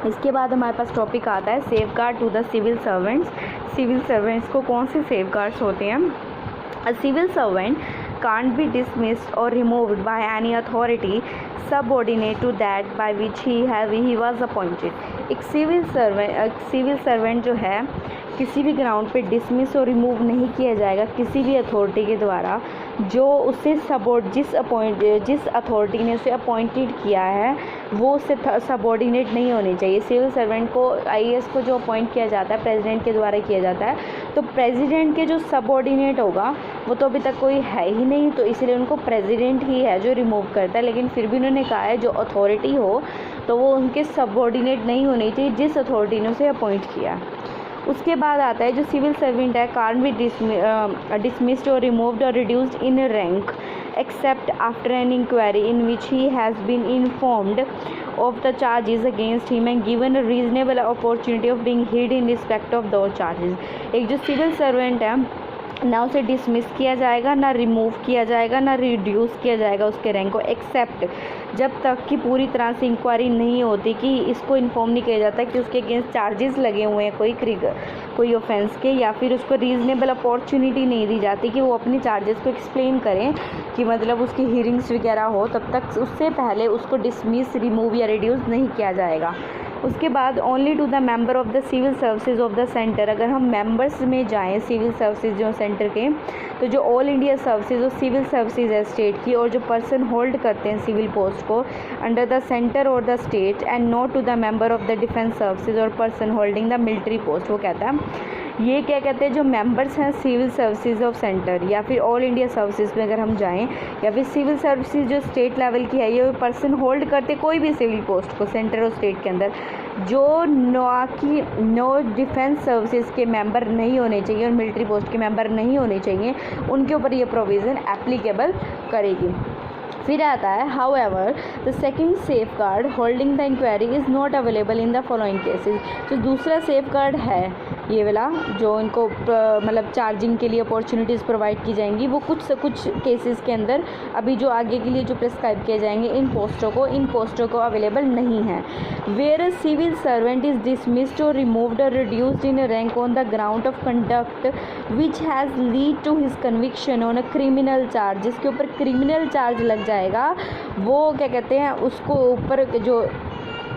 इसके बाद हमारे पास टॉपिक आता है safeguard to the civil servants. Civil servants को कौन से सेफ गार्ड्स होते हैं? A civil servant can't be dismissed or removed by any authority subordinate to that by which he was appointed। एक सिविल सर्वेंट जो है किसी भी ग्राउंड पे डिसमिस और रिमूव नहीं किया जाएगा किसी भी अथॉरिटी के द्वारा जो उससे जिस अथॉरिटी ने उसे अपॉइंटेड किया है वो उससे सबॉर्डिनेट नहीं होनी चाहिए। सिविल सर्वेंट को आईएएस को जो अपॉइंट किया जाता है प्रेसिडेंट के द्वारा किया जाता है, तो प्रेसिडेंट के जो सबॉर्डिनेट होगा वो तो अभी तक कोई है ही नहीं, तो इसलिए उनको प्रेसिडेंट ही है जो रिमूव करता है। लेकिन फिर भी उन्होंने कहा है जो अथॉरिटी हो तो वो उनके सबॉर्डिनेट नहीं होनी चाहिए जिस अथॉरिटी ने उसे अपॉइंट किया। उसके बाद आता है जो सिविल सर्वेंट है can't be dismissed or removed or reduced in rank except after an inquiry in which he has been informed of the charges against him and given a reasonable opportunity of being heard in respect of those charges। एक जो civil servant है ना उसे dismiss किया जाएगा, ना remove किया जाएगा, ना रिड्यूस किया जाएगा उसके रैंक को, एक्सेप्ट जब तक कि पूरी तरह से इंक्वायरी नहीं होती कि इसको इन्फॉर्म नहीं किया जाता कि उसके अगेंस्ट चार्जेस लगे हुए हैं कोई ऑफेंस के, या फिर उसको रीज़नेबल अपॉर्चुनिटी नहीं दी जाती कि वो अपने चार्जेस को एक्सप्लेन करें कि मतलब उसकी हियरिंग्स वगैरह हो, तब तक उससे पहले उसको डिसमिस रिमूव या रिड्यूस नहीं किया जाएगा। उसके बाद only to the member of the civil services of the centre. अगर हम मेंबर्स में जाएं सिविल सर्विसेज जो सेंटर के, तो जो ऑल इंडिया सर्विसेज और सिविल सर्विसेज है स्टेट की, और जो पर्सन होल्ड करते हैं सिविल पोस्ट को अंडर द सेंटर और the state, and not to the member of the defence services और person holding the military post. वो कहता है ये क्या कहते हैं जो मेंबर्स हैं सिविल सर्विसेज ऑफ सेंटर या फिर ऑल इंडिया सर्विसेज में अगर हम जाएं, या फिर सिविल सर्विसेज जो स्टेट लेवल की है, ये पर्सन होल्ड करते कोई भी सिविल पोस्ट को सेंटर और स्टेट के अंदर, जो नो डिफेंस सर्विसेज के मेंबर नहीं होने चाहिए और मिलिट्री पोस्ट के मेंबर नहीं होने चाहिए, उनके ऊपर ये प्रोविज़न एप्लीकेबल करेगी। फिर आता है however the second safeguard holding the inquiry is not available in the following cases. तो दूसरा सेफ गार्ड है ये वाला जो इनको मतलब चार्जिंग के लिए अपॉर्चुनिटीज़ प्रोवाइड की जाएंगी, वो कुछ केसेस के अंदर अभी जो आगे के लिए जो प्रिस्क्राइब किए जाएंगे इन पोस्टों को अवेलेबल नहीं है। Where a civil servant is dismissed और रिमूव्ड और reduced in rank on the ground of conduct which has lead to his conviction on a criminal charge, जिसके ऊपर क्रिमिनल चार्ज लग जाएगा, वो क्या कहते हैं उसको ऊपर जो